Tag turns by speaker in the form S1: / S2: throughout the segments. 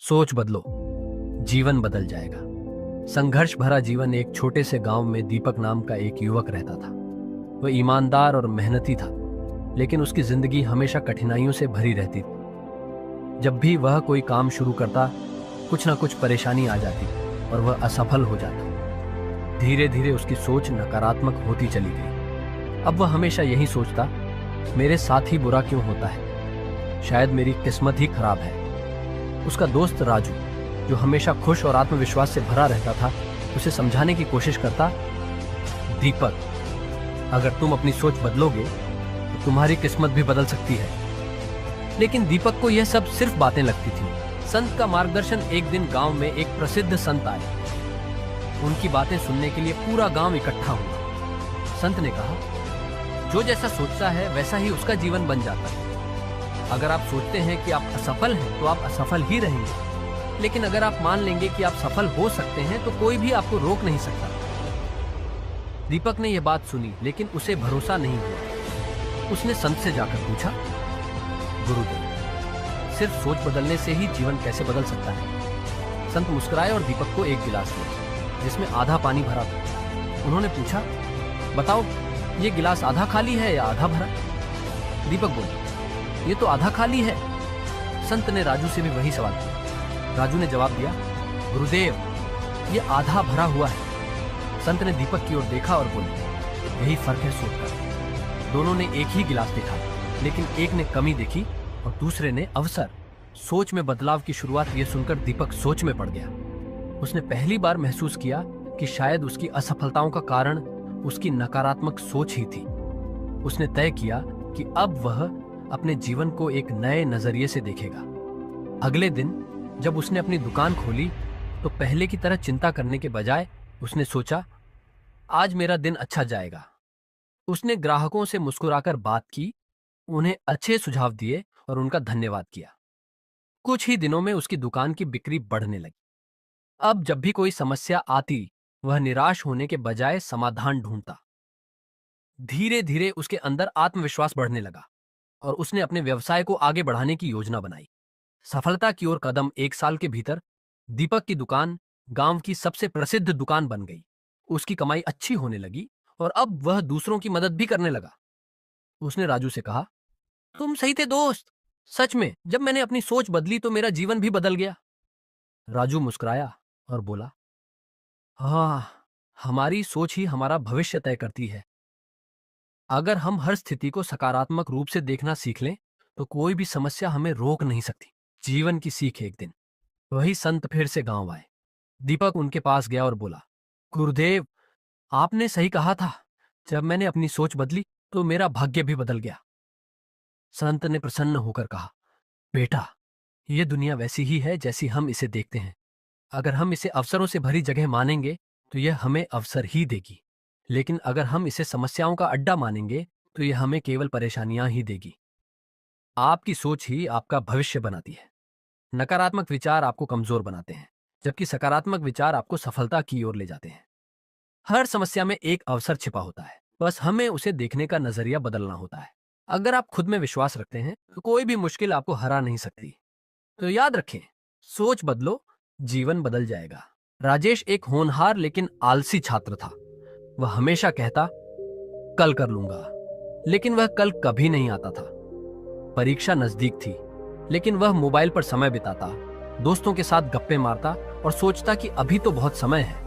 S1: सोच बदलो, जीवन बदल जाएगा। संघर्ष भरा जीवन। एक छोटे से गांव में दीपक नाम का एक युवक रहता था। वह ईमानदार और मेहनती था, लेकिन उसकी जिंदगी हमेशा कठिनाइयों से भरी रहती थी। जब भी वह कोई काम शुरू करता, कुछ ना कुछ परेशानी आ जाती और वह असफल हो जाता। धीरे धीरे उसकी सोच नकारात्मक होती चली गई। अब वह हमेशा यही सोचता, मेरे साथ ही बुरा क्यों होता है, शायद मेरी किस्मत ही खराब है। उसका दोस्त राजू, जो हमेशा खुश और आत्मविश्वास से भरा रहता था, उसे समझाने की कोशिश करता, दीपक, अगर तुम अपनी सोच बदलोगे तो तुम्हारी किस्मत भी बदल सकती है। लेकिन दीपक को यह सब सिर्फ बातें लगती थी। संत का मार्गदर्शन। एक दिन गांव में एक प्रसिद्ध संत आए। उनकी बातें सुनने के लिए पूरा गांव इकट्ठा हुआ। संत ने कहा, जो जैसा सोचता है वैसा ही उसका जीवन बन जाता है। अगर आप सोचते हैं कि आप असफल हैं तो आप असफल ही रहेंगे, लेकिन अगर आप मान लेंगे कि आप सफल हो सकते हैं तो कोई भी आपको रोक नहीं सकता। दीपक ने यह बात सुनी, लेकिन उसे भरोसा नहीं हुआ। उसने संत से जाकर पूछा, गुरुदेव, सिर्फ सोच बदलने से ही जीवन कैसे बदल सकता है? संत मुस्कुराए और दीपक को एक गिलास दिया, जिसमें आधा पानी भरा था। उन्होंने पूछा, बताओ, ये गिलास आधा खाली है या आधा भरा? दीपक बोला, ये तो आधा खाली है। संत ने राजू से भी वही सवाल किया। राजू ने जवाब दिया, गुरुदेव, ये आधा भरा हुआ है। संत ने दीपक की ओर देखा और बोले, यही फर्क है सोच का। दोनों ने एक ही गिलास देखा, लेकिन एक ने कमी देखी और दूसरे ने अवसर। सोच में बदलाव की शुरुआत ये सुनकर दीपक सोच में पड़ गया। उसने पहली बार महसूस किया कि शायद उसकी असफलताओं का कारण उसकी नकारात्मक सोच ही थी। उसने तय किया कि अब वह अपने जीवन को एक नए नजरिए से देखेगा। अगले दिन जब उसने अपनी दुकान खोली तो पहले की तरह चिंता करने के बजाय उसने सोचा, आज मेरा दिन अच्छा जाएगा। उसने ग्राहकों से मुस्कुराकर बात की, उन्हें अच्छे सुझाव दिए और उनका धन्यवाद किया। कुछ ही दिनों में उसकी दुकान की बिक्री बढ़ने लगी। अब जब भी कोई समस्या आती, वह निराश होने के बजाय समाधान ढूंढता। धीरे धीरे उसके अंदर आत्मविश्वास बढ़ने लगा और उसने अपने व्यवसाय को आगे बढ़ाने की योजना बनाई। सफलता की ओर कदम। 1 साल के भीतर दीपक की दुकान गांव की सबसे प्रसिद्ध दुकान बन गई। उसकी कमाई अच्छी होने लगी और अब वह दूसरों की मदद भी करने लगा। उसने राजू से कहा, तुम सही थे दोस्त। सच में जब मैंने अपनी सोच बदली तो मेरा जीवन भी बदल गया। राजू मुस्कुराया और बोला, हाँ, हमारी सोच ही हमारा भविष्य तय करती है। अगर हम हर स्थिति को सकारात्मक रूप से देखना सीख लें तो कोई भी समस्या हमें रोक नहीं सकती। जीवन की सीख। एक दिन वही संत फिर से गांव आए। दीपक उनके पास गया और बोला, गुरुदेव, आपने सही कहा था। जब मैंने अपनी सोच बदली तो मेरा भाग्य भी बदल गया। संत ने प्रसन्न होकर कहा, बेटा, यह दुनिया वैसी ही है जैसी हम इसे देखते हैं। अगर हम इसे अवसरों से भरी जगह मानेंगे तो यह हमें अवसर ही देगी, लेकिन अगर हम इसे समस्याओं का अड्डा मानेंगे तो यह हमें केवल परेशानियां ही देगी। आपकी सोच ही आपका भविष्य बनाती है। नकारात्मक विचार आपको कमजोर बनाते हैं, जबकि सकारात्मक विचार आपको सफलता की ओर ले जाते हैं। हर समस्या में एक अवसर छिपा होता है, बस हमें उसे देखने का नजरिया बदलना होता है। अगर आप खुद में विश्वास रखते हैं तो कोई भी मुश्किल आपको हरा नहीं सकती। तो याद रखें, सोच बदलो, जीवन बदल जाएगा। राजेश एक होनहार लेकिन आलसी छात्र था। वह हमेशा कहता, कल कर लूंगा, लेकिन वह कल कभी नहीं आता था। परीक्षा नजदीक थी, लेकिन वह मोबाइल पर समय बिताता, दोस्तों के साथ गप्पे मारता और सोचता कि अभी तो बहुत समय है।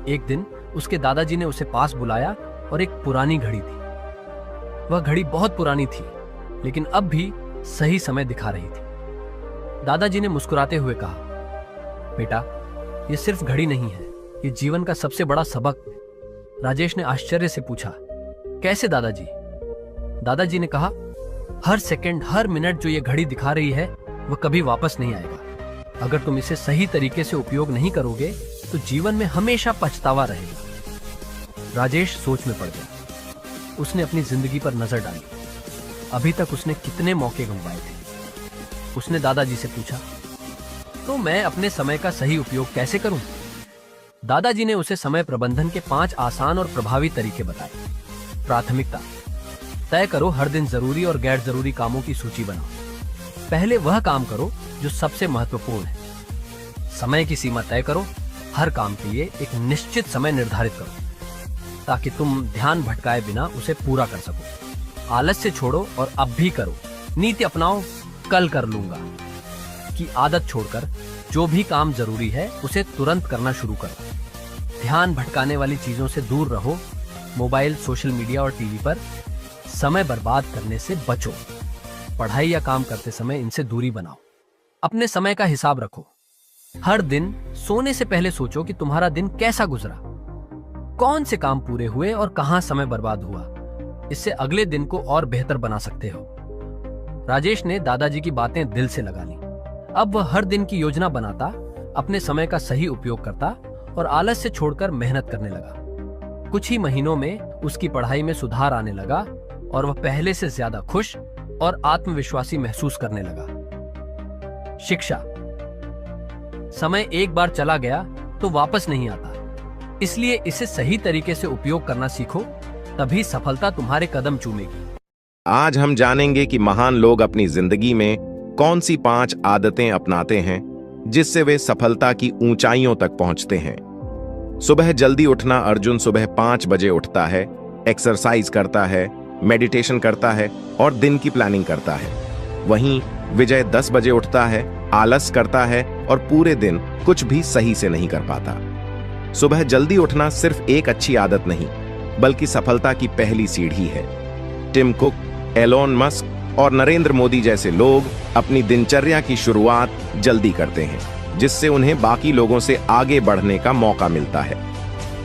S1: एक दिन उसके दादाजी ने उसे पास बुलाया और एक पुरानी घड़ी दी। वह घड़ी बहुत पुरानी थी, लेकिन अब भी सही समय दिखा रही थी। दादाजी ने मुस्कुराते हुए कहा, बेटा, यह सिर्फ घड़ी नहीं है, यह जीवन का सबसे बड़ा सबक है। राजेश ने आश्चर्य से पूछा, कैसे दादाजी? दादाजी ने कहा, हर सेकंड, हर मिनट जो ये घड़ी दिखा रही है वह कभी वापस नहीं आएगा। अगर तुम इसे सही तरीके से उपयोग नहीं करोगे तो जीवन में हमेशा पछतावा रहेगा। राजेश सोच में पड़ गया। उसने अपनी जिंदगी पर नजर डाली। अभी तक उसने कितने मौके गंवाए थे। उसने दादाजी से पूछा, तो मैं अपने समय का सही उपयोग कैसे करूं? दादाजी ने उसे समय प्रबंधन के 5 आसान और प्रभावी तरीके बताए। प्राथमिकता तय करो, हर दिन जरूरी और गैर जरूरी कामों की सूची बनाओ। पहले वह काम करो जो सबसे महत्वपूर्ण है। समय की सीमा तय करो, हर काम के लिए एक निश्चित समय निर्धारित करो ताकि तुम ध्यान भटकाए बिना उसे पूरा कर सको। आलस्य छोड़ो और अब भी करो। नीति अपनाओ, कल कर लूंगा की आदत छोड़कर जो भी काम जरूरी है उसे तुरंत करना शुरू करो। ध्यान भटकाने वाली चीजों से दूर रहो। मोबाइल, सोशल मीडिया और टीवी पर समय बर्बाद करने से बचो। पढ़ाई या काम करते समय इनसे दूरी बनाओ। अपने समय का हिसाब रखो। हर दिन सोने से पहले सोचो कि तुम्हारा दिन कैसा गुजरा, कौन से काम पूरे हुए और कहां समय बर्बाद हुआ। इससे अगले दिन को और बेहतर बना सकते हो। राजेश ने दादाजी की बातें दिल से लगा ली। अब वह हर दिन की योजना बनाता, अपने समय का सही उपयोग करता और आलस्य छोड़कर मेहनत करने लगा। कुछ ही महीनों में उसकी पढ़ाई में सुधार आने लगा और वह पहले से ज्यादा खुश और आत्मविश्वासी महसूस करने लगा। शिक्षा। समय एक बार चला गया तो वापस नहीं आता, इसलिए इसे सही तरीके से उपयोग करना सीखो, तभी सफलता तुम्हारे कदम चूमेगी।
S2: आज हम जानेंगे कि महान लोग अपनी जिंदगी में कौन सी 5 आदतें अपनाते हैं जिससे वे सफलता की ऊंचाइयों तक पहुंचते हैं। सुबह जल्दी उठना। अर्जुन सुबह 5 बजे उठता है, एक्सरसाइज करता है, मेडिटेशन करता है और दिन की प्लानिंग करता है। वहीं विजय 10 बजे उठता है, आलस करता है और पूरे दिन कुछ भी सही से नहीं कर पाता। सुबह जल्दी उठना सिर्फ एक अच्छी आदत नहीं, बल्कि सफलता की पहली सीढ़ी है। टिम कुक, एलोन मस्क और नरेंद्र मोदी जैसे लोग अपनी दिनचर्या की शुरुआत जल्दी करते हैं, जिससे उन्हें बाकी लोगों से आगे बढ़ने का मौका मिलता है।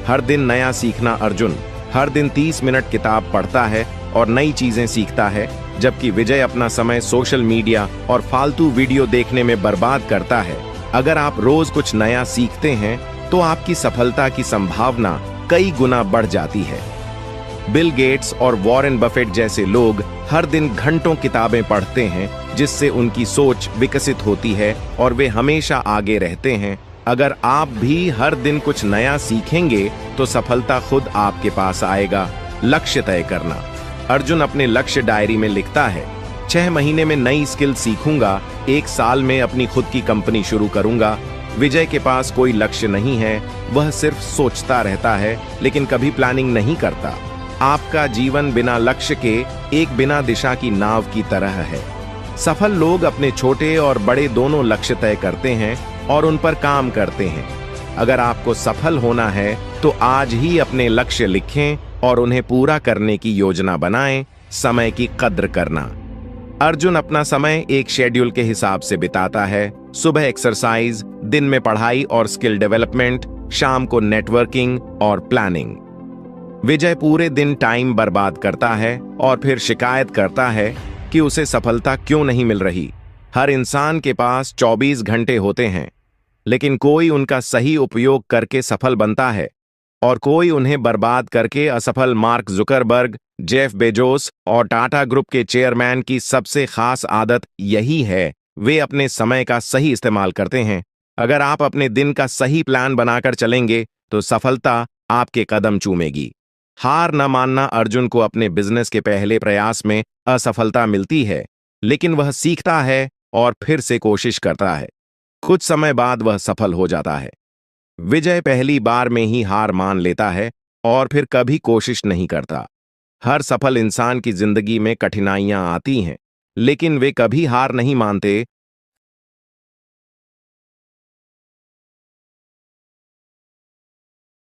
S2: हर दिन नया सीखना। अर्जुन हर दिन 30 मिनट किताब पढ़ता है और नई चीजें सीखता है, जबकि विजय अपना समय सोशल मीडिया और फालतू वीडियो देखने में बर्बाद करता है। अगर आप रोज कुछ नया सीखते हैं तो आपकी सफलता की संभावना कई गुना बढ़ जाती है। बिल गेट्स और वॉरेन बफेट जैसे लोग हर दिन घंटों किताबें पढ़ते हैं, जिससे उनकी सोच विकसित होती है और वे हमेशा आगे रहते हैं। अगर आप भी हर दिन कुछ नया सीखेंगे तो सफलता खुद आपके पास आएगा। लक्ष्य तय करना। अर्जुन अपने लक्ष्य डायरी में लिखता है, 6 महीने में नई स्किल सीखूंगा, 1 साल में अपनी खुद की कंपनी शुरू करूंगा। विजय के पास कोई लक्ष्य नहीं है, वह सिर्फ सोचता रहता है लेकिन कभी प्लानिंग नहीं करता। आपका जीवन बिना लक्ष्य के एक बिना दिशा की नाव की तरह है। सफल लोग अपने छोटे और बड़े दोनों लक्ष्य तय करते हैं और उन पर काम करते हैं। अगर आपको सफल होना है तो आज ही अपने लक्ष्य लिखें और उन्हें पूरा करने की योजना बनाएं। समय की कद्र करना। अर्जुन अपना समय एक शेड्यूल के हिसाब से बिताता है। सुबह एक्सरसाइज, दिन में पढ़ाई और स्किल डेवलपमेंट, शाम को नेटवर्किंग और प्लानिंग। विजय पूरे दिन टाइम बर्बाद करता है और फिर शिकायत करता है कि उसे सफलता क्यों नहीं मिल रही। हर इंसान के पास 24 घंटे होते हैं, लेकिन कोई उनका सही उपयोग करके सफल बनता है और कोई उन्हें बर्बाद करके असफल। मार्क जुकरबर्ग, जेफ बेजोस और टाटा ग्रुप के चेयरमैन की सबसे खास आदत यही है, वे अपने समय का सही इस्तेमाल करते हैं। अगर आप अपने दिन का सही प्लान बनाकर चलेंगे तो सफलता आपके कदम चूमेगी। हार न मानना। अर्जुन को अपने बिजनेस के पहले प्रयास में असफलता मिलती है, लेकिन वह सीखता है और फिर से कोशिश करता है। कुछ समय बाद वह सफल हो जाता है। विजय पहली बार में ही हार मान लेता है और फिर कभी कोशिश नहीं करता। हर सफल इंसान की जिंदगी में कठिनाइयां आती हैं, लेकिन वे कभी हार नहीं मानते